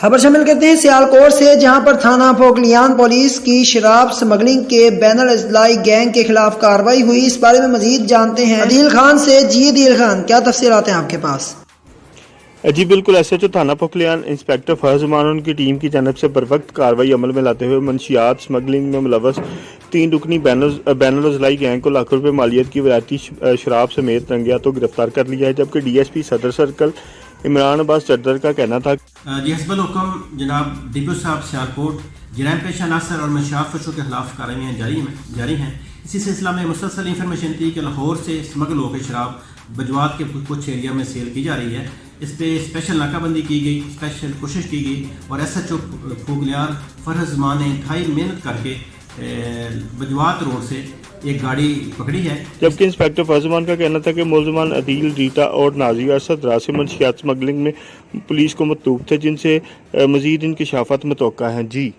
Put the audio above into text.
खबर शामिल करते हैं सियालकोट से, जहां पर थाना फोकलियान पुलिस की शराब स्मगलिंग के बैनर अजलाई गैंग के खिलाफ कार्रवाई हुई। इस बारे में मजीद जानते हैं अदील खान से। जी अदील खान, क्या तफसीलात हैं आपके पास? जी बिल्कुल, SHO थाना फोकलियान इंस्पेक्टर फहज उमान उनकी टीम की जानब से बर वक्त कार्रवाई अमल में लाते हुए मंशियात स्मगलिंग में मुलव्वस 3 रुकनी बैनर अजलाई गैंग को लाखों रुपए मालियत की वैरायती शराब समेत रंगे हाथों गिरफ्तार कर लिया है। जबकि DSP सदर सर्कल इमरान अब्बास चद्दर का कहना था जी हस्बल हुक्म जनाब डिपो साहब सियालकोट जराइम पेशा नासर और मंशियात फशों के खिलाफ कार्रवाइयाँ जारी हैं। इसी सिलसिला में मुसलसल इन्फॉर्मेशन थी कि लाहौर से स्मगल होकर शराब बजवात के कुछ एरिया में सेल की जा रही है। इस पर स्पेशल नाकाबंदी की गई, स्पेशल कोशिश की गई और SHO फोकलियान फरहज उमान ने इंतहाई मेहनत करके बजवात रोड से एक गाड़ी पकड़ी है। जबकि इंस्पेक्टर फहज उमान का कहना था कि मुलजमान अदील, रीटा और नाजी अरसद राशि मंशियात स्मगलिंग में पुलिस को मतलूब थे, जिनसे मजीद इंकशाफात मुतवक्का हैं। जी।